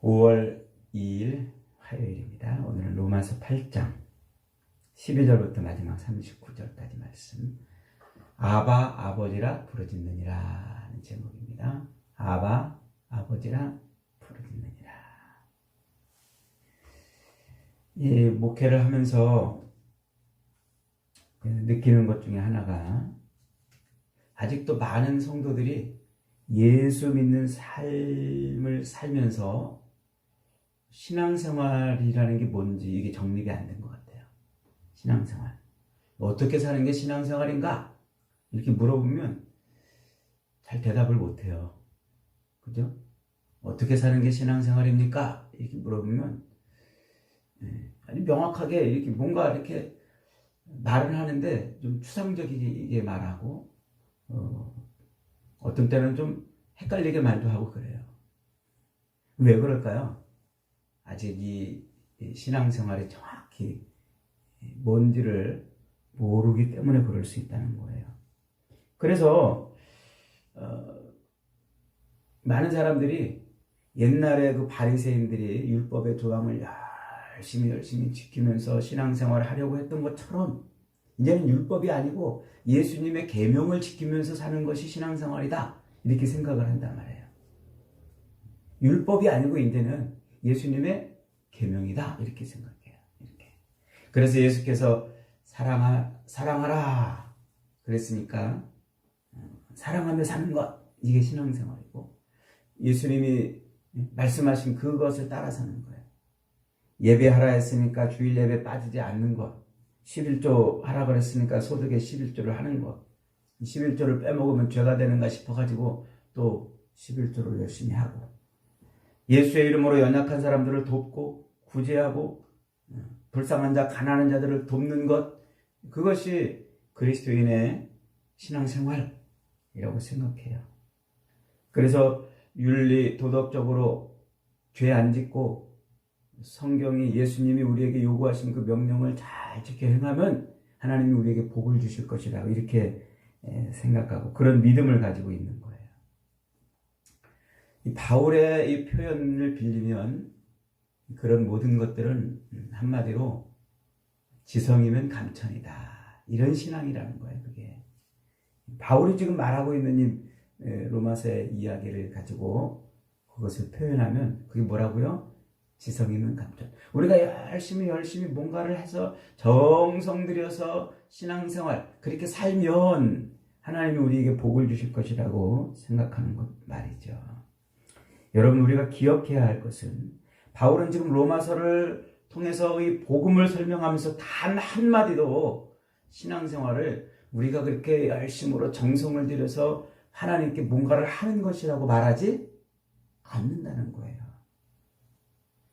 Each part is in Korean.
5월 2일 화요일입니다. 오늘은 로마서 8장 12절부터 마지막 39절까지 말씀. 아바 아버지라 부르짖느니라 는 제목입니다. 아바 아버지라 부르짖느니라. 이 목회를 하면서 느끼는 것 중에 하나가, 아직도 많은 성도들이 예수 믿는 삶을 살면서 신앙생활이라는 게 뭔지 이게 정립이 안 된 것 같아요. 신앙생활. 어떻게 사는 게 신앙생활인가? 이렇게 물어보면 잘 대답을 못해요. 그죠? 어떻게 사는 게 신앙생활입니까? 이렇게 물어보면 아니 명확하게 이렇게 뭔가 이렇게 말을 하는데 좀 추상적이게 말하고 어떤 때는 좀 헷갈리게 말도 하고 그래요. 왜 그럴까요? 아직 이 신앙생활이 정확히 뭔지를 모르기 때문에 그럴 수 있다는 거예요. 그래서 많은 사람들이 옛날에 그 바리새인들이 율법의 조항을 열심히 지키면서 신앙생활을 하려고 했던 것처럼 이제는 율법이 아니고 예수님의 계명을 지키면서 사는 것이 신앙생활이다, 이렇게 생각을 한단 말이에요. 율법이 아니고 이제는 예수님의 계명이다, 이렇게 생각해요. 이렇게. 그래서 예수께서 사랑하라 그랬으니까 사랑하며 사는 것, 이게 신앙생활이고, 예수님이 말씀하신 그것을 따라 사는 거예요. 예배하라 했으니까 주일 예배 빠지지 않는 것, 11조 하라 그랬으니까 소득의 11조를 하는 것, 11조를 빼먹으면 죄가 되는가 싶어가지고 또 11조를 열심히 하고, 예수의 이름으로 연약한 사람들을 돕고 구제하고 불쌍한 자, 가난한 자들을 돕는 것, 그것이 그리스도인의 신앙생활이라고 생각해요. 그래서 윤리, 도덕적으로 죄 안 짓고 성경이, 예수님이 우리에게 요구하신 그 명령을 잘 지켜 행하면 하나님이 우리에게 복을 주실 것이라고 이렇게 생각하고 그런 믿음을 가지고 있는 거예요. 이 바울의 이 표현을 빌리면 그런 모든 것들은 한마디로 지성이면 감천이다, 이런 신앙이라는 거예요. 그게 바울이 지금 말하고 있는 이 로마서의 이야기를 가지고 그것을 표현하면 그게 뭐라고요? 지성이면 감천. 우리가 열심히 뭔가를 해서 정성 들여서 신앙생활 그렇게 살면 하나님이 우리에게 복을 주실 것이라고 생각하는 것 말이죠. 여러분, 우리가 기억해야 할 것은, 바울은 지금 로마서를 통해서 이 복음을 설명하면서 단 한마디도 신앙생활을 우리가 그렇게 열심으로 정성을 들여서 하나님께 뭔가를 하는 것이라고 말하지 않는다는 거예요.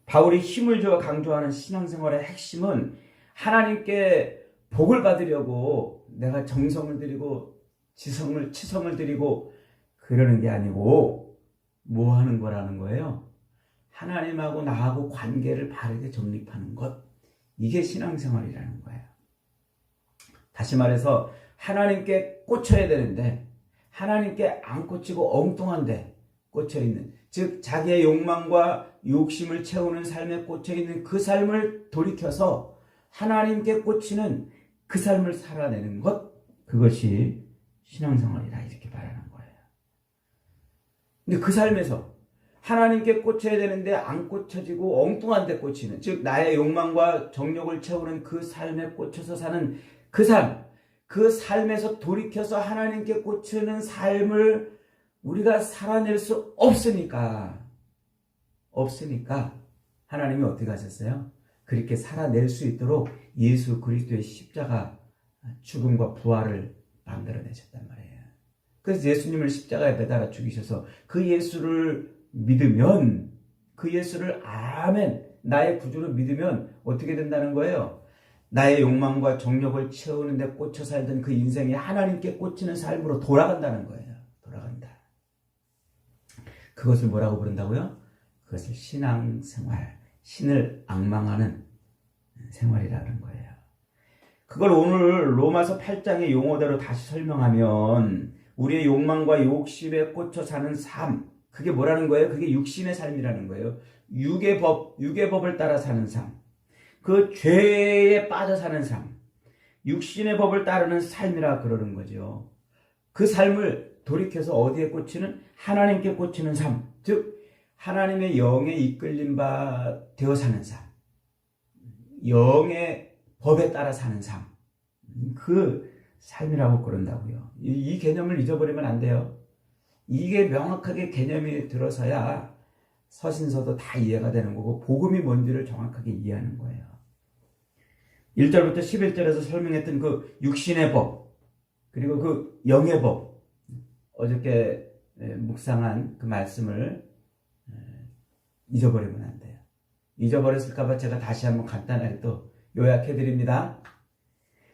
바울이 힘을 주어 강조하는 신앙생활의 핵심은 하나님께 복을 받으려고 내가 정성을 들이고 치성을 들이고 그러는 게 아니고 뭐 하는 거라는 거예요? 하나님하고 나하고 관계를 바르게 정립하는 것, 이게 신앙생활이라는 거예요. 다시 말해서 하나님께 꽂혀야 되는데 하나님께 안 꽂히고 엉뚱한데 꽂혀있는, 즉 자기의 욕망과 욕심을 채우는 삶에 꽂혀있는 그 삶을 돌이켜서 하나님께 꽂히는 그 삶을 살아내는 것, 그것이 신앙생활이다, 이렇게 말하는 거예요. 근데 그 삶에서 하나님께 꽂혀야 되는데 안 꽂혀지고 엉뚱한 데 꽂히는, 즉 나의 욕망과 정욕을 채우는 그 삶에 꽂혀서 사는 그 삶, 그 삶에서 돌이켜서 하나님께 꽂히는 삶을 우리가 살아낼 수 없으니까 하나님이 어떻게 하셨어요? 그렇게 살아낼 수 있도록 예수 그리스도의 십자가 죽음과 부활을 만들어내셨단 말이에요. 그래서 예수님을 십자가에 매달아 죽이셔서 그 예수를 믿으면, 그 예수를 아멘, 나의 구주로 믿으면 어떻게 된다는 거예요? 나의 욕망과 정욕을 채우는 데 꽂혀 살던 그 인생이 하나님께 꽂히는 삶으로 돌아간다는 거예요. 돌아간다. 그것을 뭐라고 부른다고요? 그것을 신앙생활, 신을 앙망하는 생활이라는 거예요. 그걸 오늘 로마서 8장의 용어대로 다시 설명하면 우리의 욕망과 욕심에 꽂혀 사는 삶, 그게 뭐라는 거예요? 그게 육신의 삶이라는 거예요. 육의 법을 따라 사는 삶, 그 죄에 빠져 사는 삶, 육신의 법을 따르는 삶이라 그러는 거죠. 그 삶을 돌이켜서 어디에 꽂히는? 하나님께 꽂히는 삶, 즉 하나님의 영에 이끌림 바 되어 사는 삶, 영의 법에 따라 사는 삶, 그 삶이라고 그런다고요. 이 개념을 잊어버리면 안 돼요. 이게 명확하게 개념이 들어서야 서신서도 다 이해가 되는 거고 복음이 뭔지를 정확하게 이해하는 거예요. 1절부터 11절에서 설명했던 그 육신의 법, 그리고 그 영의 법, 어저께 묵상한 그 말씀을 잊어버리면 안 돼요. 잊어버렸을까봐 제가 다시 한번 간단하게 또 요약해 드립니다.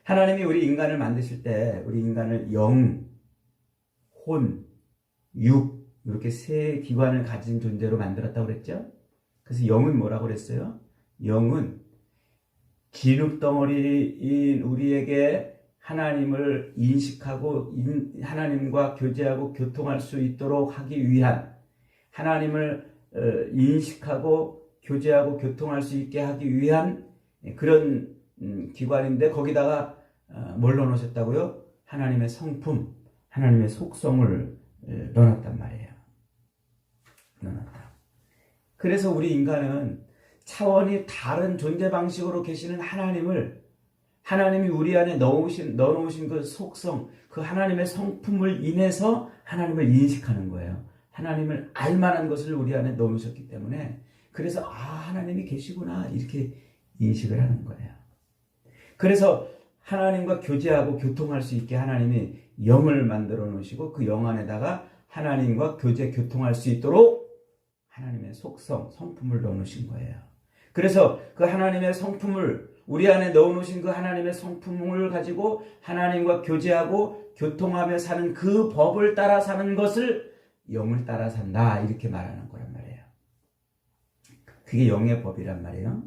하나님이 우리 인간을 만드실 때 우리 인간을 영, 혼, 육 이렇게 세 기관을 가진 존재로 만들었다고 그랬죠. 그래서 영은 뭐라고 그랬어요? 영은 진흙덩어리인 우리에게 하나님을 인식하고 하나님과 교제하고 교통할 수 있도록 하기 위한, 하나님을 인식하고 교제하고 교통할 수 있게 하기 위한 그런 기관인데, 거기다가 뭘 넣어놓으셨다고요? 하나님의 성품, 하나님의 속성을 넣어놨단 말이에요. 넣어놨다. 그래서 우리 인간은 차원이 다른 존재 방식으로 계시는 하나님이 우리 안에 넣어놓으신 그 속성, 그 하나님의 성품을 인해서 하나님을 인식하는 거예요. 하나님을 알만한 것을 우리 안에 넣어놓으셨기 때문에, 그래서 하나님이 계시구나 이렇게 인식을 하는 거예요. 그래서 하나님과 교제하고 교통할 수 있게 하나님이 영을 만들어 놓으시고 그 영 안에다가 하나님과 교제 교통할 수 있도록 하나님의 속성, 성품을 넣어 놓으신 거예요. 그래서 그 하나님의 성품을 우리 안에 넣어 놓으신 그 하나님의 성품을 가지고 하나님과 교제하고 교통하며 사는 그 법을 따라 사는 것을 영을 따라 산다 이렇게 말하는 거란 말이에요. 그게 영의 법이란 말이에요.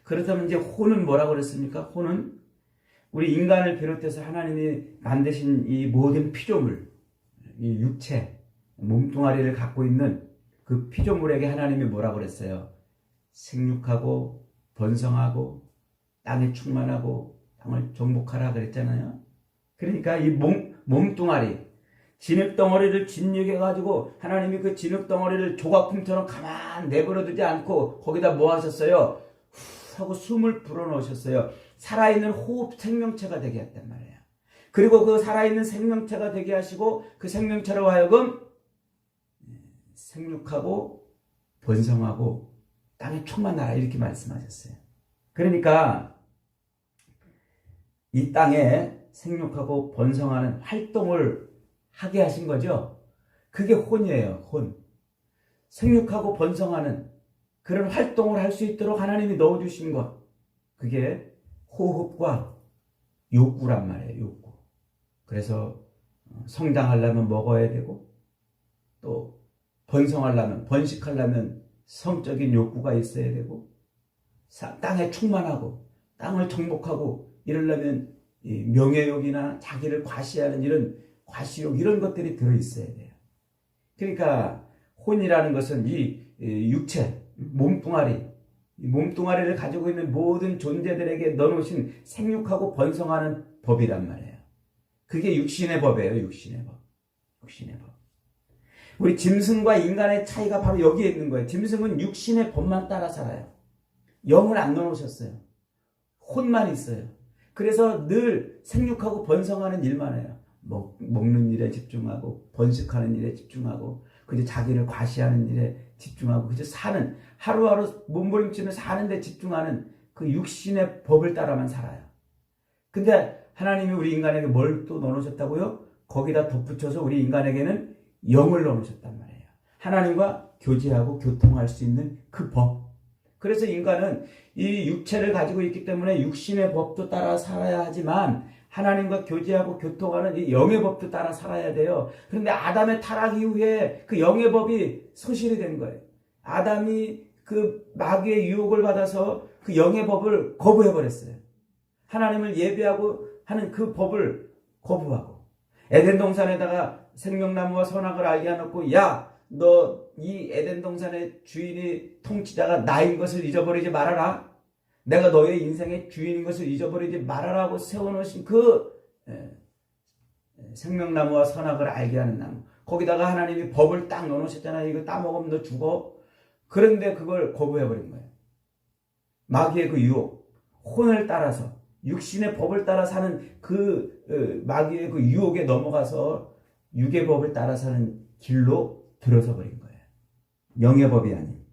그렇다면 이제 혼은 뭐라고 그랬습니까? 혼은 우리 인간을 비롯해서 하나님이 만드신 이 모든 피조물, 이 육체, 몸뚱아리를 갖고 있는 그 피조물에게 하나님이 뭐라고 그랬어요? 생육하고 번성하고 땅에 충만하고 땅을 정복하라 그랬잖아요. 그러니까 이 몸뚱아리, 진흙덩어리를 진육해가지고 하나님이 그 진흙덩어리를 조각품처럼 가만 내버려두지 않고 거기다 뭐 하셨어요? 후 하고 숨을 불어넣으셨어요. 살아있는 호흡 생명체가 되게 했단 말이에요. 그리고 그 살아있는 생명체가 되게 하시고 그 생명체로 하여금 생육하고 번성하고 땅에 충만하라 이렇게 말씀하셨어요. 그러니까 이 땅에 생육하고 번성하는 활동을 하게 하신 거죠. 그게 혼이에요. 혼. 생육하고 번성하는 그런 활동을 할 수 있도록 하나님이 넣어주신 것, 그게 호흡과 욕구란 말이에요. 욕구. 그래서 성장하려면 먹어야 되고 또 번성하려면, 번식하려면 성적인 욕구가 있어야 되고 땅에 충만하고 땅을 정복하고 이러려면 명예욕이나 자기를 과시하는 이런 과시욕 이런 것들이 들어있어야 돼요. 그러니까 혼이라는 것은 이 육체, 몸뚱아리를 가지고 있는 모든 존재들에게 넣어놓으신 생육하고 번성하는 법이란 말이에요. 그게 육신의 법이에요. 육신의 법. 우리 짐승과 인간의 차이가 바로 여기에 있는 거예요. 짐승은 육신의 법만 따라 살아요. 영을 안 넣어놓으셨어요. 혼만 있어요. 그래서 늘 생육하고 번성하는 일만 해요. 먹는 일에 집중하고 번식하는 일에 집중하고 그저 자기를 과시하는 일에 집중하고 그저 사는 하루하루 몸부림치며 사는 데 집중하는 그 육신의 법을 따라만 살아요. 근데 하나님이 우리 인간에게 뭘 또 넣어놓으셨다고요? 거기다 덧붙여서 우리 인간에게는 영을 넣어놓으셨단 말이에요. 하나님과 교제하고 교통할 수 있는 그 법. 그래서 인간은 이 육체를 가지고 있기 때문에 육신의 법도 따라 살아야 하지만 하나님과 교제하고 교통하는 이 영의 법도 따라 살아야 돼요. 그런데 아담의 타락 이후에 그 영의 법이 소실이 된 거예요. 아담이 그 마귀의 유혹을 받아서 그 영의 법을 거부해버렸어요. 하나님을 예배하고 하는 그 법을 거부하고 에덴 동산에다가 생명나무와 선악을 알게 해놓고 야, 너 이 에덴 동산의 주인이 통치자가 나인 것을 잊어버리지 말아라. 내가 너의 인생의 주인인 것을 잊어버리지 말아라고 세워놓으신 그 생명나무와 선악을 알게 하는 나무. 거기다가 하나님이 법을 딱 넣어놓으셨잖아요. 이거 따먹으면 너 죽어. 그런데 그걸 거부해버린 거예요. 마귀의 그 유혹, 혼을 따라서 육신의 법을 따라 사는 그 마귀의 그 유혹에 넘어가서 육의 법을 따라 사는 길로 들어서 버린 거예요. 영의 법이 아닌.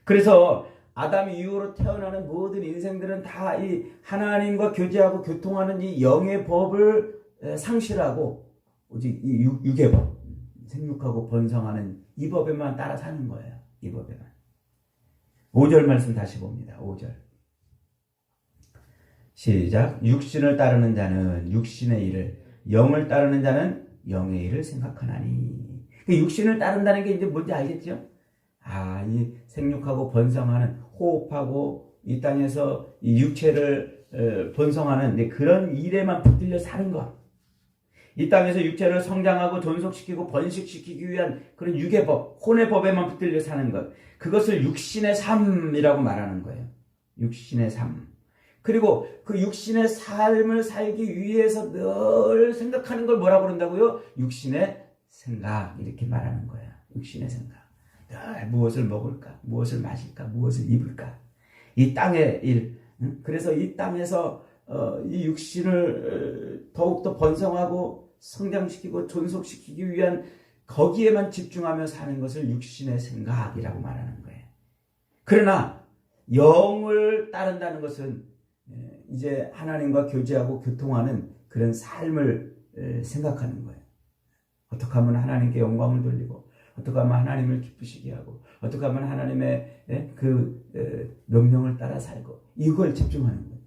그래서 아담 이후로 태어나는 모든 인생들은 다 이 하나님과 교제하고 교통하는 이 영의 법을 상실하고 오직 이 육의 법, 생육하고 번성하는 이 법에만 따라 사는 거예요. 이 법에만. 5절 말씀 다시 봅니다. 5절. 시작. 육신을 따르는 자는 육신의 일을, 영을 따르는 자는 영의 일을 생각하나니. 육신을 따른다는 게 이제 뭔지 알겠죠? 이 생육하고 번성하는, 호흡하고 이 땅에서 이 육체를 번성하는 그런 일에만 붙들려 사는 것. 이 땅에서 육체를 성장하고 존속시키고 번식시키기 위한 그런 육의 법, 혼의 법에만 붙들려 사는 것. 그것을 육신의 삶이라고 말하는 거예요. 육신의 삶. 그리고 그 육신의 삶을 살기 위해서 늘 생각하는 걸 뭐라고 그런다고요? 육신의 생각. 이렇게 말하는 거예요. 육신의 생각. 늘 무엇을 먹을까? 무엇을 마실까? 무엇을 입을까? 이 땅의 일. 그래서 이 땅에서 이 육신을 더욱더 번성하고 성장시키고 존속시키기 위한 거기에만 집중하며 사는 것을 육신의 생각이라고 말하는 거예요. 그러나 영을 따른다는 것은 이제 하나님과 교제하고 교통하는 그런 삶을 생각하는 거예요. 어떻게 하면 하나님께 영광을 돌리고, 어떻게 하면 하나님을 기쁘시게 하고, 어떻게 하면 하나님의 그 명령을 따라 살고, 이걸 집중하는 거예요.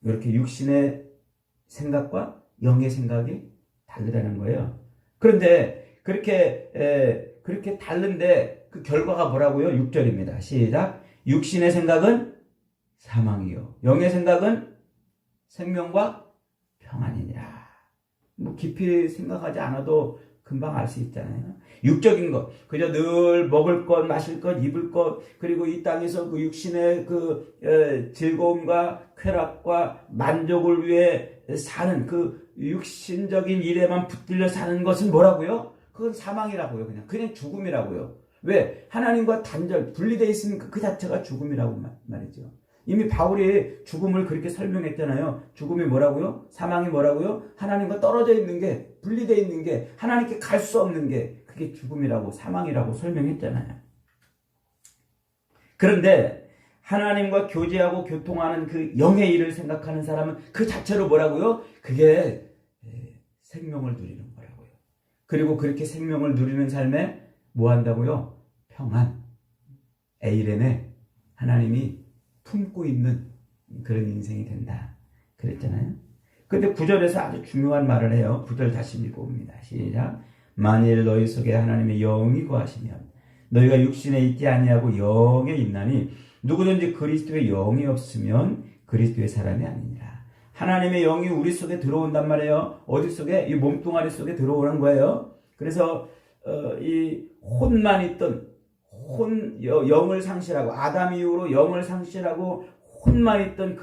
이렇게 육신의 생각과 영의 생각이 다르다는 거예요. 그런데 그렇게 다른데 그 결과가 뭐라고요? 6절입니다. 시작. 육신의 생각은 사망이요, 영의 생각은 생명과 평안이니라. 뭐 깊이 생각하지 않아도 금방 알 수 있잖아요. 육적인 것, 그저 늘 먹을 것, 마실 것, 입을 것, 그리고 이 땅에서 그 육신의 그 즐거움과 쾌락과 만족을 위해 사는 그 육신적인 일에만 붙들려 사는 것은 뭐라고요? 그건 사망이라고요. 그냥 죽음이라고요. 왜? 하나님과 단절, 분리되어 있으면 그 자체가 죽음이라고 말이죠. 이미 바울이 죽음을 그렇게 설명했잖아요. 죽음이 뭐라고요? 사망이 뭐라고요? 하나님과 떨어져 있는 게, 분리되어 있는 게, 하나님께 갈 수 없는 게, 그게 죽음이라고, 사망이라고 설명했잖아요. 그런데 하나님과 교제하고 교통하는 그 영의 일을 생각하는 사람은 그 자체로 뭐라고요? 그게 생명을 누리는 거라고요. 그리고 그렇게 생명을 누리는 삶에 뭐 한다고요? 평안, 에이렘에 하나님이 품고 있는 그런 인생이 된다. 그랬잖아요. 근데 9절에서 아주 중요한 말을 해요. 9절 다시 읽어봅니다. 시작. 만일 너희 속에 하나님의 영이 거하시면 너희가 육신에 있지 아니하고 영에 있나니 누구든지 그리스도의 영이 없으면 그리스도의 사람이 아니니라. 하나님의 영이 우리 속에 들어온단 말이에요. 어디 속에? 이 몸뚱아리 속에 들어오는 거예요. 그래서 이 혼만 있던 영을 상실하고, 아담 이후로 영을 상실하고 혼만 있던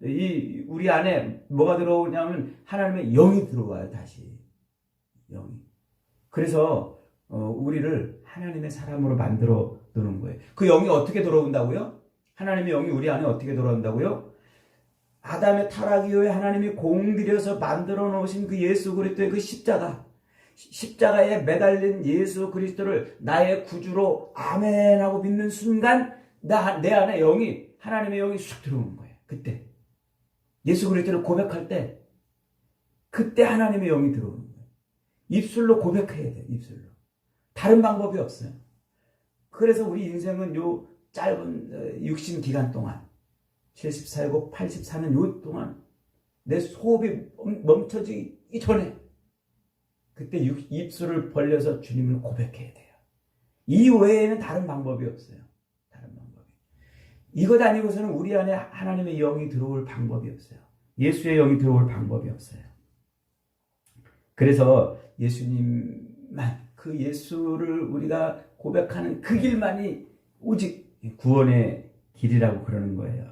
이 우리 안에 뭐가 들어오냐면 하나님의 영이 들어와요. 다시 영이. 그래서 우리를 하나님의 사람으로 만들어 두는 거예요. 그 영이 어떻게 들어온다고요? 하나님의 영이 우리 안에 어떻게 들어온다고요? 아담의 타락 이후에 하나님이 공들여서 만들어 놓으신 그 예수 그리스도의 그 십자가에 매달린 예수 그리스도를 나의 구주로 아멘 하고 믿는 순간 내 안에 하나님의 영이 쑥 들어오는 거예요. 그때 예수 그리스도를 고백할 때 그때 하나님의 영이 들어오는 거예요. 입술로 고백해야 돼요. 입술로. 다른 방법이 없어요. 그래서 우리 인생은 요 짧은 육신 기간 동안 70살고 80 사는 요 동안 내 호흡이 멈춰지기 전에 그때 입술을 벌려서 주님을 고백해야 돼요. 이 외에는 다른 방법이 없어요. 다른 방법이. 이것 아니고서는 우리 안에 하나님의 영이 들어올 방법이 없어요. 예수의 영이 들어올 방법이 없어요. 그래서 예수님만 그 예수를 우리가 고백하는 그 길만이 오직 구원의 길이라고 그러는 거예요.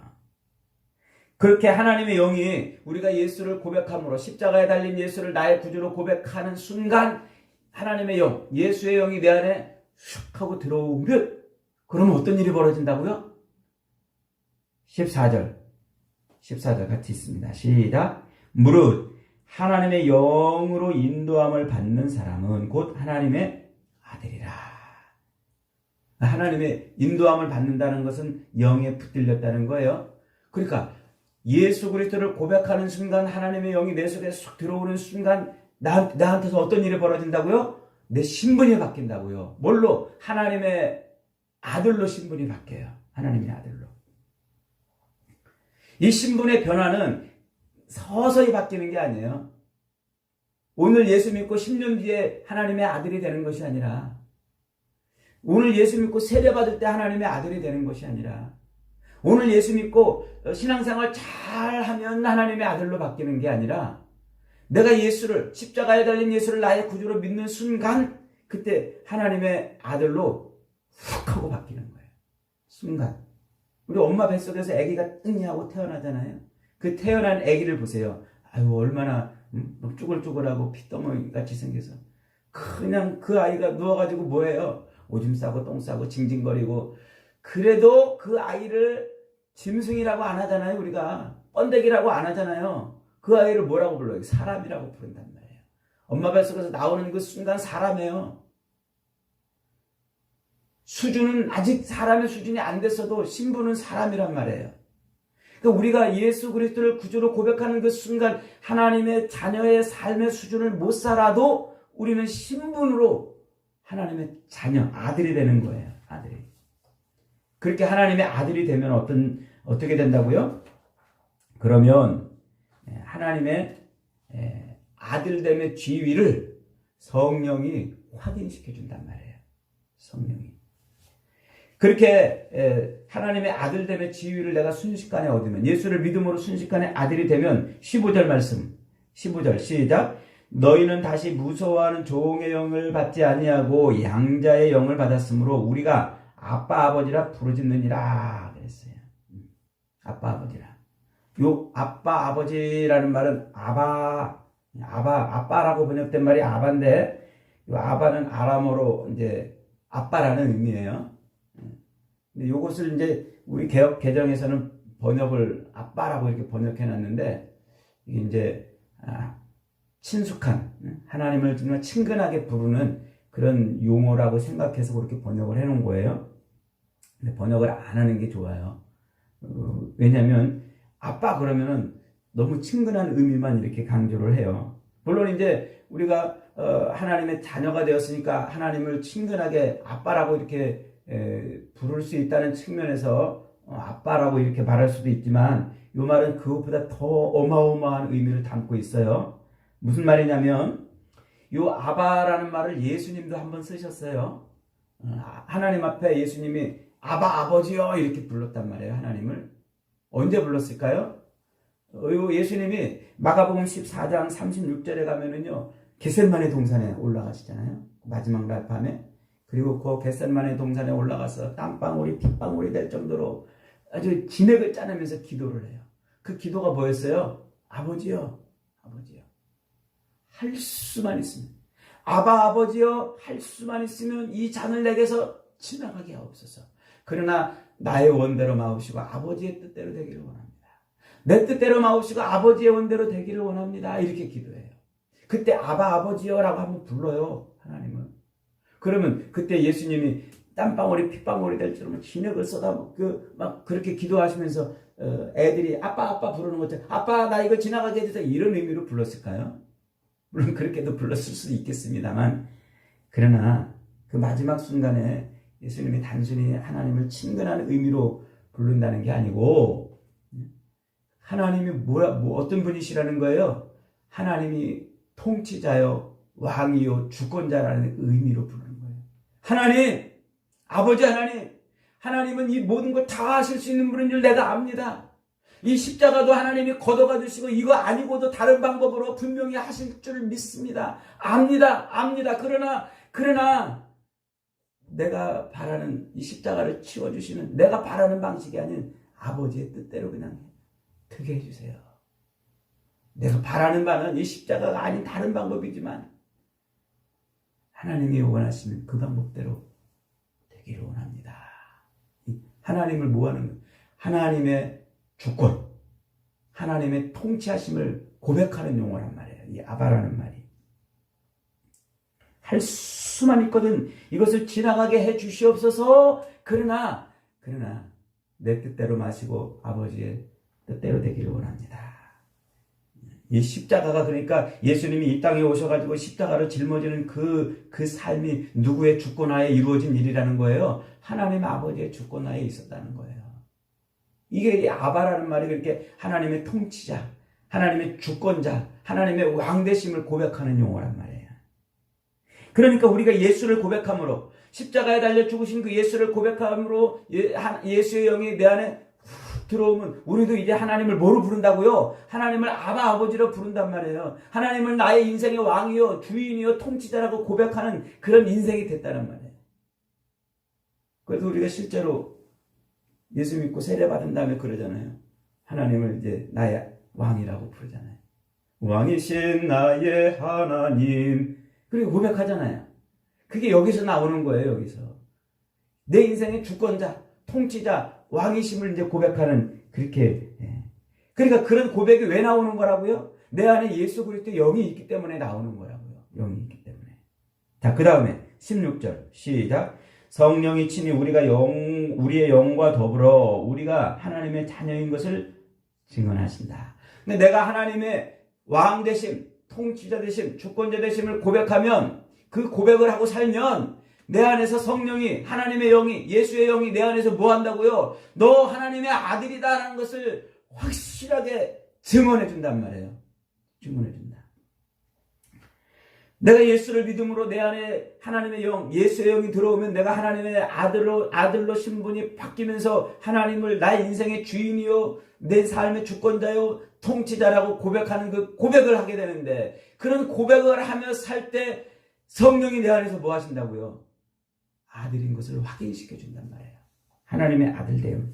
그렇게 하나님의 영이 우리가 예수를 고백함으로 십자가에 달린 예수를 나의 구주로 고백하는 순간 하나님의 영, 예수의 영이 내 안에 슉 하고 들어오면 그러면 어떤 일이 벌어진다고요? 14절 같이 있습니다. 시작. 무릇 하나님의 영으로 인도함을 받는 사람은 곧 하나님의 아들이라. 하나님의 인도함을 받는다는 것은 영에 붙들렸다는 거예요. 그러니까 예수 그리스도를 고백하는 순간 하나님의 영이 내 속에 쑥 들어오는 순간 나한테서 어떤 일이 벌어진다고요? 내 신분이 바뀐다고요. 뭘로? 하나님의 아들로 신분이 바뀌어요. 하나님의 아들로. 이 신분의 변화는 서서히 바뀌는 게 아니에요. 오늘 예수 믿고 10년 뒤에 하나님의 아들이 되는 것이 아니라, 오늘 예수 믿고 세례받을 때 하나님의 아들이 되는 것이 아니라, 오늘 예수 믿고 신앙생활 잘하면 하나님의 아들로 바뀌는 게 아니라, 내가 예수를, 십자가에 달린 예수를 나의 구주로 믿는 순간 그때 하나님의 아들로 훅 하고 바뀌는 거예요. 순간. 우리 엄마 뱃속에서 아기가 뜨냐고 태어나잖아요. 그 태어난 아기를 보세요. 아유, 얼마나 쭈글쭈글하고 핏덩어리같이 생겨서. 그냥 그 아이가 누워가지고 뭐해요? 오줌 싸고 똥 싸고 징징거리고. 그래도 그 아이를 짐승이라고 안 하잖아요. 우리가 번데기라고 안 하잖아요. 그 아이를 뭐라고 불러요? 사람이라고 부른단 말이에요. 엄마 뱃속에서 나오는 그 순간 사람이에요. 수준은 아직 사람의 수준이 안 됐어도 신분은 사람이란 말이에요. 그러니까 우리가 예수 그리스도를 구주로 고백하는 그 순간 하나님의 자녀의 삶의 수준을 못 살아도 우리는 신분으로 하나님의 자녀, 아들이 되는 거예요. 아들이. 그렇게 하나님의 아들이 되면 어떻게 된다고요? 그러면 하나님의 아들됨의 지위를 성령이 확인시켜 준단 말이에요. 성령이. 그렇게 하나님의 아들됨의 지위를 내가 순식간에 얻으면, 예수를 믿음으로 순식간에 아들이 되면 15절 말씀, 15절 시작. 너희는 다시 무서워하는 종의 영을 받지 아니하고 양자의 영을 받았으므로 우리가 아빠 아버지라 부르짖느니라 그랬어요. 아빠 아버지라. 요 아빠 아버지라는 말은 아빠라고 번역된 말이 아바인데, 요 아바는 아람어로 이제 아빠라는 의미예요. 근데 요것을 이제 우리 개역 개정에서는 번역을 아빠라고 이렇게 번역해 놨는데, 이게 이제 친숙한, 하나님을 정말 친근하게 부르는 그런 용어라고 생각해서 그렇게 번역을 해 놓은 거예요. 근데 번역을 안 하는 게 좋아요. 왜냐면 아빠 그러면은 너무 친근한 의미만 이렇게 강조를 해요. 물론 이제 우리가 하나님의 자녀가 되었으니까 하나님을 친근하게 아빠라고 이렇게 부를 수 있다는 측면에서 아빠라고 이렇게 말할 수도 있지만, 이 말은 그것보다 더 어마어마한 의미를 담고 있어요. 무슨 말이냐면, 이 아바라는 말을 예수님도 한번 쓰셨어요. 하나님 앞에 예수님이 아바 아버지요 이렇게 불렀단 말이에요. 하나님을 언제 불렀을까요? 예수님이 마가복음 14장 36절에 가면은요, 겟셋마네 동산에 올라가시잖아요. 마지막 날 밤에. 그리고 그 겟셋마네 동산에 올라가서 땀방울이 핏방울이 될 정도로 아주 진액을 짜내면서 기도를 해요. 그 기도가 뭐였어요? 아버지요, 아버지요. 할 수만 있으면, 아바 아버지요, 할 수만 있으면 이 잔을 내게서 지나가게 하옵소서. 그러나 나의 원대로 마옵시고 아버지의 뜻대로 되기를 원합니다. 내 뜻대로 마옵시고 아버지의 원대로 되기를 원합니다. 이렇게 기도해요. 그때 아바 아버지요라고 한번 불러요. 하나님은. 그러면 그때 예수님이 땀방울이 핏방울이 될 줄은 진액을 막 그렇게 기도하시면서 애들이 아빠 부르는 것처럼 아빠 나 이거 지나가게 해주세요 이런 의미로 불렀을까요? 물론 그렇게도 불렀을 수도 있겠습니다만, 그러나 그 마지막 순간에 예수님이 단순히 하나님을 친근한 의미로 부른다는 게 아니고, 하나님이 어떤 분이시라는 거예요? 하나님이 통치자요, 왕이요, 주권자라는 의미로 부르는 거예요. 하나님, 아버지 하나님, 하나님은 이 모든 걸 다 하실 수 있는 분인 줄 내가 압니다. 이 십자가도 하나님이 걷어가 주시고 이거 아니고도 다른 방법으로 분명히 하실 줄 믿습니다. 압니다. 그러나 그러나 내가 바라는 이 십자가를 치워주시는 내가 바라는 방식이 아닌 아버지의 뜻대로 그냥 되게 해주세요. 내가 바라는 바는 이 십자가가 아닌 다른 방법이지만 하나님이 원하시는 그 방법대로 되기를 원합니다. 하나님을 뭐하는 하나님의 주권, 하나님의 통치하심을 고백하는 용어란 말이에요. 이 아바라는 말이. 할 수만 있거든 이것을 지나가게 해 주시옵소서. 그러나 내 뜻대로 마시고 아버지의 뜻대로 되기를 원합니다. 이 십자가가 그러니까 예수님이 이 땅에 오셔가지고 십자가를 짊어지는 그 삶이 누구의 주권하에 이루어진 일이라는 거예요. 하나님 아버지의 주권하에 있었다는 거예요. 이게 아바라는 말이 그렇게 하나님의 통치자, 하나님의 주권자, 하나님의 왕되심을 고백하는 용어란 말이에요. 그러니까 우리가 예수를 고백함으로 십자가에 달려 죽으신 그 예수를 고백함으로 예수의 영이 내 안에 들어오면 우리도 이제 하나님을 뭐로 부른다고요? 하나님을 아바 아버지로 부른단 말이에요. 하나님을 나의 인생의 왕이요 주인이요 통치자라고 고백하는 그런 인생이 됐다는 말이에요. 그래서 우리가 실제로 예수 믿고 세례받은 다음에 그러잖아요. 하나님을 이제 나의 왕이라고 부르잖아요. 왕이신 나의 하나님. 그리고 고백하잖아요. 그게 여기서 나오는 거예요. 여기서 내 인생의 주권자, 통치자, 왕이심을 이제 고백하는 그렇게. 그러니까 그런 고백이 왜 나오는 거라고요? 내 안에 예수 그리스도의 영이 있기 때문에 나오는 거라고요. 영이 있기 때문에. 자, 그 다음에 16절 시작. 성령이 친히 우리의 영과 더불어 우리가 하나님의 자녀인 것을 증언하신다. 근데 내가 하나님의 왕 되심, 통치자 되심, 주권자 되심을 고백하면 그 고백을 하고 살면 내 안에서 성령이 하나님의 영이 예수의 영이 내 안에서 뭐 한다고요? 너 하나님의 아들이다라는 것을 확실하게 증언해 준단 말이에요. 증언해 준다. 내가 예수를 믿음으로 내 안에 하나님의 영, 예수의 영이 들어오면 내가 하나님의 아들로 신분이 바뀌면서 하나님을 나의 인생의 주인이요, 내 삶의 주권자요, 통치자라고 고백하는 그 고백을 하게 되는데 그런 고백을 하며 살 때 성령이 내 안에서 뭐 하신다고요? 아들인 것을 확인시켜 준단 말이에요. 하나님의 아들됨.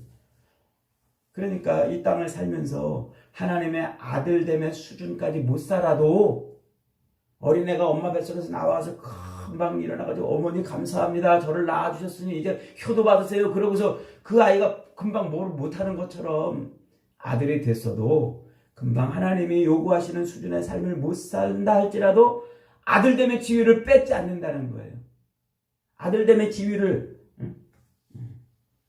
그러니까 이 땅을 살면서 하나님의 아들됨의 수준까지 못 살아도 어린애가 엄마 뱃속에서 나와서 금방 일어나가지고 어머니 감사합니다. 저를 낳아주셨으니 이제 효도 받으세요. 그러고서 그 아이가 금방 뭘 못하는 것처럼 아들이 됐어도 금방 하나님이 요구하시는 수준의 삶을 못 산다 할지라도 아들됨의 지위를 뺏지 않는다는 거예요. 아들됨의 지위를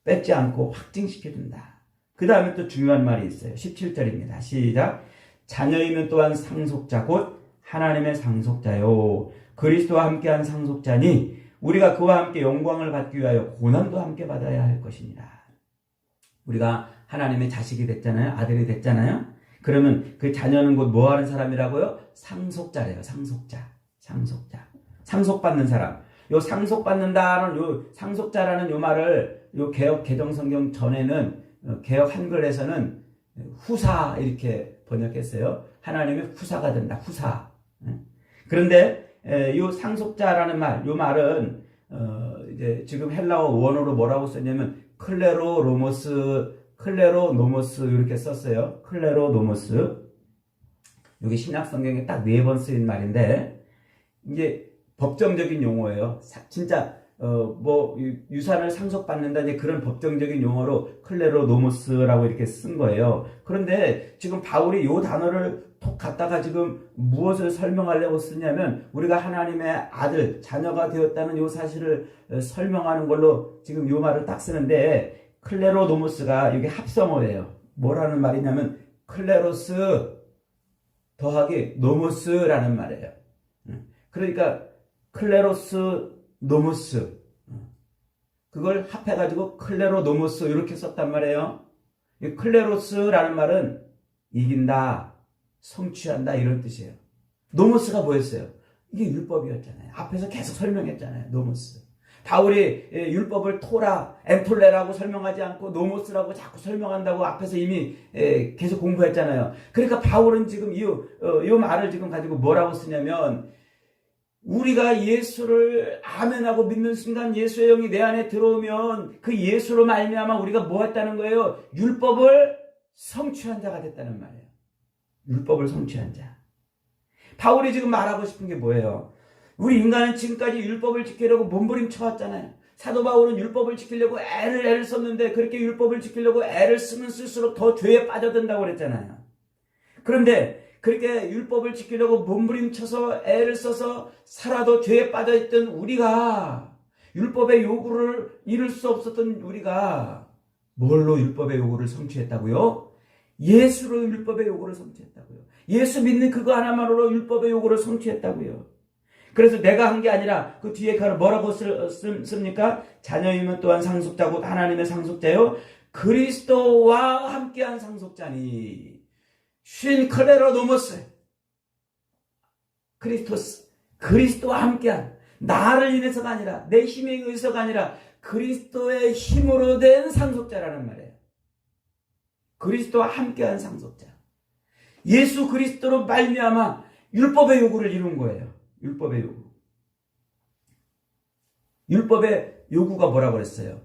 뺏지 않고 확증시켜준다. 그 다음에 또 중요한 말이 있어요. 17절입니다. 시작. 자녀이면 또한 상속자 곧 하나님의 상속자요 그리스도와 함께한 상속자니 우리가 그와 함께 영광을 받기 위하여 고난도 함께 받아야 할 것입니다. 우리가 하나님의 자식이 됐잖아요. 아들이 됐잖아요. 그러면 그 자녀는 곧 뭐하는 사람이라고요? 상속자래요. 상속자. 상속받는 사람. 요 상속받는다는 요 상속자라는 요 말을 요 개역 개정성경 전에는 개역 한글에서는 후사 이렇게 번역했어요. 하나님의 후사가 된다. 후사. 그런데 요 상속자라는 말, 요 말은 이제 지금 헬라어 원어로 뭐라고 썼냐면 클레로노모스 이렇게 썼어요. 클레로노모스. 여기 신약 성경에 딱 4번 쓰인 말인데 이게 법정적인 용어예요. 진짜 뭐 유산을 상속받는다 이제 그런 법정적인 용어로 클레로노모스라고 이렇게 쓴 거예요. 그런데 지금 바울이 요 단어를 톡 갖다가 지금 무엇을 설명하려고 쓰냐면 우리가 하나님의 아들, 자녀가 되었다는 요 사실을 설명하는 걸로 지금 요 말을 딱 쓰는데 클레로노모스가 이게 합성어예요. 뭐라는 말이냐면 클레로스 더하기 노모스라는 말이에요. 그러니까 클레로스 노모스 그걸 합해가지고 클레로노모스 이렇게 썼단 말이에요. 이 클레로스라는 말은 이긴다, 성취한다 이런 뜻이에요. 노모스가 뭐였어요? 이게 율법이었잖아요. 앞에서 계속 설명했잖아요. 노모스. 바울이 율법을 토라, 엠톨레라고 설명하지 않고 노모스라고 자꾸 설명한다고 앞에서 이미 계속 공부했잖아요. 그러니까 바울은 지금 이 말을 지금 가지고 뭐라고 쓰냐면 우리가 예수를 아멘하고 믿는 순간 예수의 영이 내 안에 들어오면 그 예수로 말미암아 우리가 뭐 했다는 거예요? 율법을 성취한 자가 됐다는 말이에요. 율법을 성취한 자. 바울이 지금 말하고 싶은 게 뭐예요? 우리 인간은 지금까지 율법을 지키려고 몸부림쳐왔잖아요. 사도 바울은 율법을 지키려고 애를 썼는데 그렇게 율법을 지키려고 애를 쓰면 쓸수록 더 죄에 빠져든다고 그랬잖아요. 그런데 그렇게 율법을 지키려고 몸부림쳐서 애를 써서 살아도 죄에 빠져있던 우리가, 율법의 요구를 이룰 수 없었던 우리가 뭘로 율법의 요구를 성취했다고요? 예수로 율법의 요구를 성취했다고요. 예수 믿는 그거 하나만으로 율법의 요구를 성취했다고요. 그래서 내가 한 게 아니라 그 뒤에 가로 뭐라고 씁니까? 자녀이면 또한 상속자고 하나님의 상속자요, 그리스도와 함께한 상속자니. 쉰 클레로 노모스, 그리스도와 함께한, 나를 인해서가 아니라 내 힘에 의해서가 아니라 그리스도의 힘으로 된 상속자라는 말이에요. 그리스도와 함께한 상속자. 예수 그리스도로 말미암아 율법의 요구를 이룬 거예요. 율법의 요구. 율법의 요구가 뭐라고 그랬어요?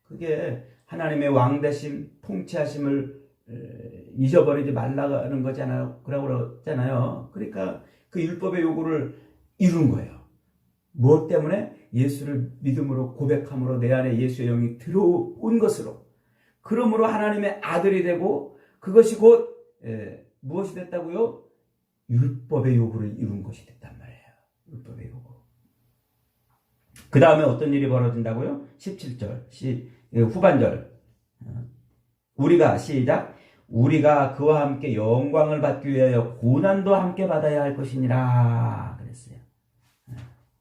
그게 하나님의 왕대심, 통치하심을 잊어버리지 말라는 거잖아요. 그러고 그랬잖아요. 그러니까 그 율법의 요구를 이룬 거예요. 무엇 때문에? 예수를 믿음으로 고백함으로 내 안에 예수의 영이 들어온 것으로. 그러므로 하나님의 아들이 되고 그것이 곧 무엇이 됐다고요? 율법의 요구를 이룬 것이 됐단 말이에요. 율법의 요구. 그 다음에 어떤 일이 벌어진다고요? 17절 후반절. 우리가 시작. 우리가 그와 함께 영광을 받기 위하여 고난도 함께 받아야 할 것이니라 그랬어요.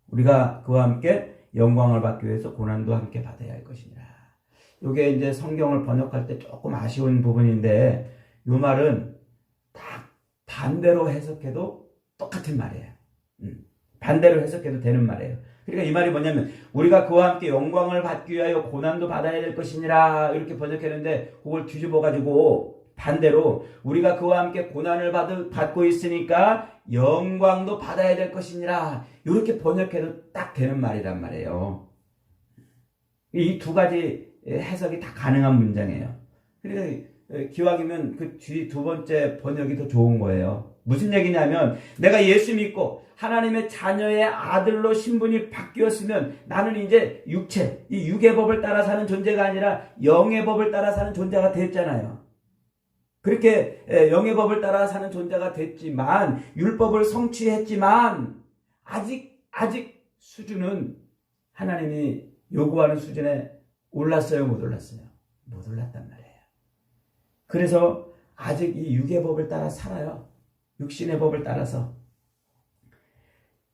우리가 그와 함께 영광을 받기 위해서 고난도 함께 받아야 할 것이니라. 이게 이제 성경을 번역할 때 조금 아쉬운 부분인데, 이 말은 다 반대로 해석해도 똑같은 말이에요. 반대로 해석해도 되는 말이에요. 그러니까 이 말이 뭐냐면, 우리가 그와 함께 영광을 받기 위하여 고난도 받아야 될 것이니라 이렇게 번역했는데, 그걸 뒤집어가지고 반대로 우리가 그와 함께 고난을 받고 있으니까 영광도 받아야 될 것이니라 이렇게 번역해도 딱 되는 말이란 말이에요. 이 두 가지 해석이 다 가능한 문장이에요. 그러니까 기왕이면 그 뒤 두 번째 번역이 더 좋은 거예요. 무슨 얘기냐면, 내가 예수 믿고 하나님의 자녀의 아들로 신분이 바뀌었으면 나는 이제 육체, 이 육의 법을 따라 사는 존재가 아니라 영의 법을 따라 사는 존재가 됐잖아요. 그렇게 영의 법을 따라 사는 존재가 됐지만, 율법을 성취했지만 아직 수준은 하나님이 요구하는 수준에 올랐어요, 못 올랐어요? 못 올랐단 말이에요. 그래서 아직 이 육의 법을 따라 살아요. 육신의 법을 따라서.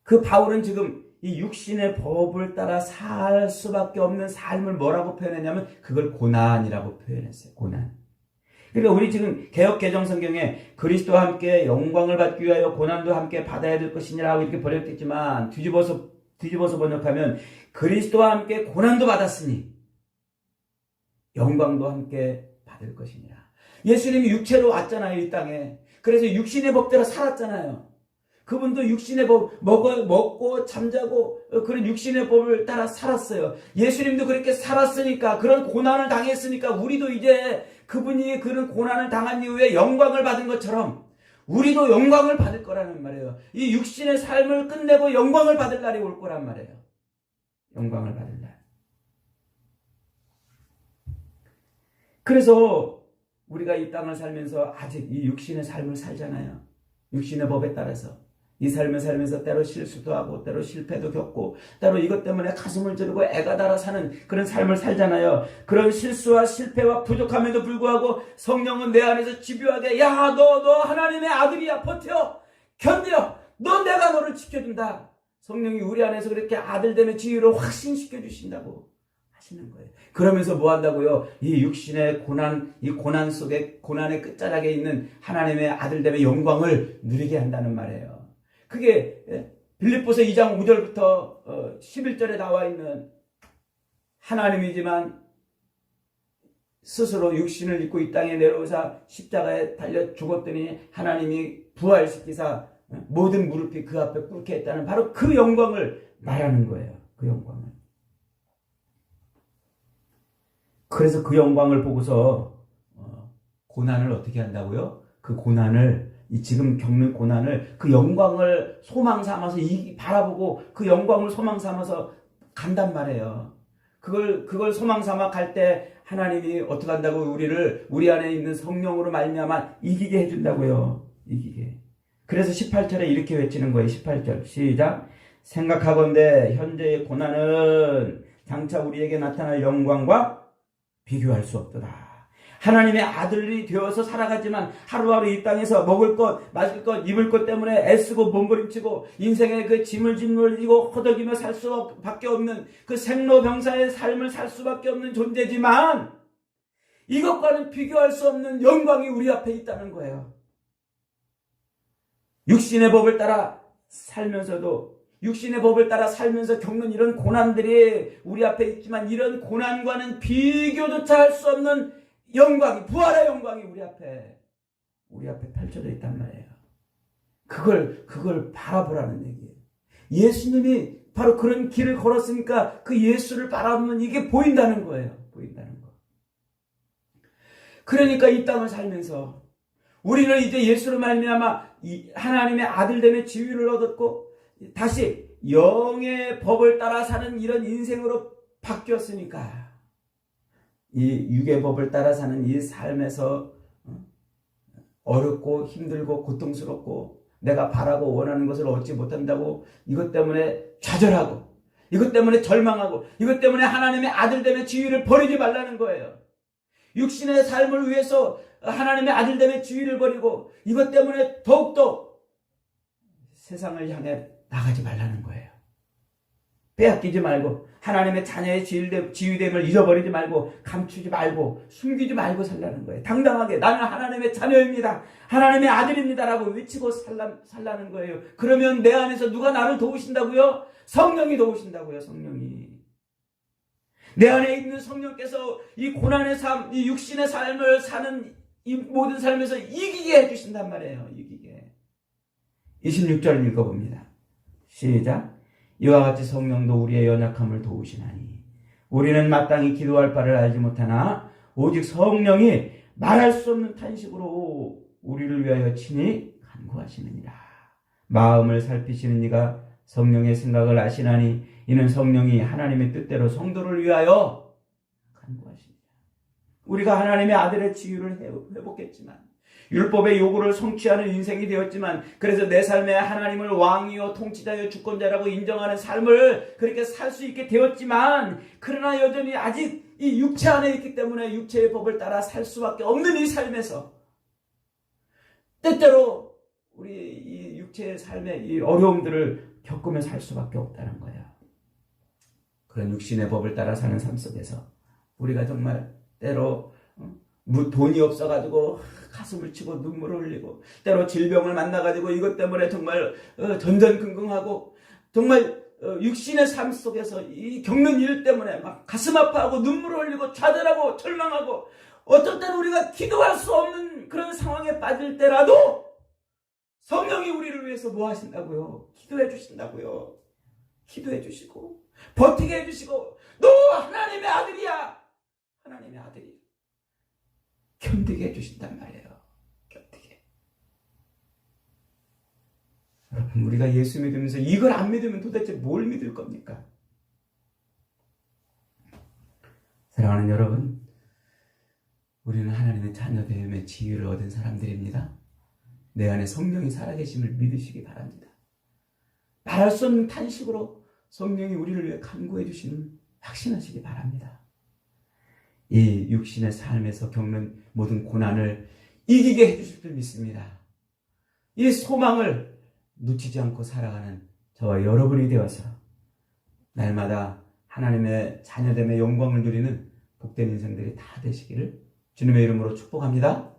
그 바울은 지금 이 육신의 법을 따라 살 수밖에 없는 삶을 뭐라고 표현했냐면, 그걸 고난이라고 표현했어요. 고난. 그러니까 우리 지금 개역 개정 성경에 그리스도와 함께 영광을 받기 위하여 고난도 함께 받아야 될 것이니라고 이렇게 번역됐지만, 뒤집어서 번역하면 그리스도와 함께 고난도 받았으니 영광도 함께 받을 것이니라. 예수님이 육체로 왔잖아요, 이 땅에. 그래서 육신의 법대로 살았잖아요. 그분도 육신의 법, 먹고 잠자고 그런 육신의 법을 따라 살았어요. 예수님도 그렇게 살았으니까, 그런 고난을 당했으니까, 우리도 이제 그분이 그런 고난을 당한 이후에 영광을 받은 것처럼 우리도 영광을 받을 거라는 말이에요. 이 육신의 삶을 끝내고 영광을 받을 날이 올 거란 말이에요. 영광을 받을 날. 그래서 우리가 이 땅을 살면서 아직 이 육신의 삶을 살잖아요. 육신의 법에 따라서. 이 삶을 살면서 때로 실수도 하고 때로 실패도 겪고 때로 이것 때문에 가슴을 찌르고 애가 달아 사는 그런 삶을 살잖아요. 그런 실수와 실패와 부족함에도 불구하고 성령은 내 안에서 집요하게, 야, 너 하나님의 아들이야, 버텨, 견뎌, 내가 너를 지켜준다. 성령이 우리 안에서 그렇게 아들됨의 지위로 확신시켜 주신다고 하시는 거예요. 그러면서 뭐 한다고요? 이 육신의 고난, 이 고난 속에, 고난의 끝자락에 있는 하나님의 아들됨의 영광을 누리게 한다는 말이에요. 그게 빌립보서 2장 5절부터 11절에 나와 있는, 하나님이지만 스스로 육신을 입고 이 땅에 내려오사 십자가에 달려 죽었더니 하나님이 부활시키사 모든 무릎이 그 앞에 꿇게 했다는 바로 그 영광을 말하는 거예요. 그 영광을. 그래서 그 영광을 보고서 고난을 어떻게 한다고요? 그 고난을, 이 지금 겪는 고난을 그 영광을 소망 삼아서 바라보고 그 영광을 소망 삼아서 간단 말이에요. 그걸 소망 삼아 갈 때 하나님이 어떻게 한다고? 우리 안에 있는 성령으로 말미암아 이기게 해준다고요. 이기게. 그래서 18절에 이렇게 외치는 거예요. 18절 시작. 생각하건대 현재의 고난은 장차 우리에게 나타날 영광과 비교할 수 없도다. 하나님의 아들이 되어서 살아가지만 하루하루 이 땅에서 먹을 것, 마실 것, 입을 것 때문에 애쓰고 몸부림치고 인생의 그 짐을 짊어지고 허덕이며 살 수밖에 없는 그 생로병사의 삶을 살 수밖에 없는 존재지만 이것과는 비교할 수 없는 영광이 우리 앞에 있다는 거예요. 육신의 법을 따라 살면서도 육신의 법을 따라 살면서 겪는 이런 고난들이 우리 앞에 있지만 이런 고난과는 비교조차 할 수 없는 영광이, 부활의 영광이 우리 앞에 펼쳐져 있단 말이에요. 그걸 바라보라는 얘기예요. 예수님이 바로 그런 길을 걸었으니까 그 예수를 바라보면 이게 보인다는 거예요. 보인다는 거. 그러니까 이 땅을 살면서 우리는 이제 예수로 말미암아 하나님의 아들됨의 지위를 얻었고 다시 영의 법을 따라 사는 이런 인생으로 바뀌었으니까 이 육의 법을 따라 사는 이 삶에서 어렵고 힘들고 고통스럽고 내가 바라고 원하는 것을 얻지 못한다고 이것 때문에 좌절하고 이것 때문에 절망하고 이것 때문에 하나님의 아들됨의 지위를 버리지 말라는 거예요. 육신의 삶을 위해서 하나님의 아들됨의 지위를 버리고 이것 때문에 더욱더 세상을 향해 나가지 말라는 거예요. 빼앗기지 말고 하나님의 자녀의 지위됨을 잊어버리지 말고 감추지 말고 숨기지 말고 살라는 거예요. 당당하게 나는 하나님의 자녀입니다. 하나님의 아들입니다라고 외치고 살라는 거예요. 그러면 내 안에서 누가 나를 도우신다고요? 성령이 도우신다고요. 성령이. 내 안에 있는 성령께서 이 고난의 삶, 이 육신의 삶을 사는 이 모든 삶에서 이기게 해주신단 말이에요. 이기게. 26절 읽어봅니다. 시작. 이와 같이 성령도 우리의 연약함을 도우시나니 우리는 마땅히 기도할 바를 알지 못하나 오직 성령이 말할 수 없는 탄식으로 우리를 위하여 친히 간구하시느니라. 마음을 살피시는 이가 성령의 생각을 아시나니 이는 성령이 하나님의 뜻대로 성도를 위하여 간구하시니라. 우리가 하나님의 아들의 지위를 회복했지만 율법의 요구를 성취하는 인생이 되었지만 그래서 내 삶에 하나님을 왕이요 통치자요 주권자라고 인정하는 삶을 그렇게 살 수 있게 되었지만 그러나 여전히 아직 이 육체 안에 있기 때문에 육체의 법을 따라 살 수밖에 없는 이 삶에서 때때로 우리 이 육체의 삶의 이 어려움들을 겪으며 살 수밖에 없다는 거예요. 그런 육신의 법을 따라 사는 삶 속에서 우리가 정말 때로 돈이 없어가지고 가슴을 치고 눈물을 흘리고 때로 질병을 만나가지고 이것 때문에 정말 전전긍긍하고 정말 육신의 삶 속에서 이 겪는 일 때문에 막 가슴 아파하고 눈물을 흘리고 좌절하고 절망하고 어떤 때는 우리가 기도할 수 없는 그런 상황에 빠질 때라도 성령이 우리를 위해서 뭐 하신다고요? 기도해 주신다고요. 기도해 주시고 버티게 해주시고 너 하나님의 아들이야. 하나님의 아들이야. 견디게 해주신단 말이에요. 견디게. 여러분 우리가 예수 믿으면서 이걸 안 믿으면 도대체 뭘 믿을 겁니까? 사랑하는 여러분, 우리는 하나님의 자녀됨의 지위를 얻은 사람들입니다. 내 안에 성령이 살아계심을 믿으시기 바랍니다. 말할 수 없는 탄식으로 성령이 우리를 위해 간구해 주시는 확신하시기 바랍니다. 이 육신의 삶에서 겪는 모든 고난을 이기게 해주실 줄 믿습니다. 이 소망을 놓치지 않고 살아가는 저와 여러분이 되어서 날마다 하나님의 자녀됨의 영광을 누리는 복된 인생들이 다 되시기를 주님의 이름으로 축복합니다.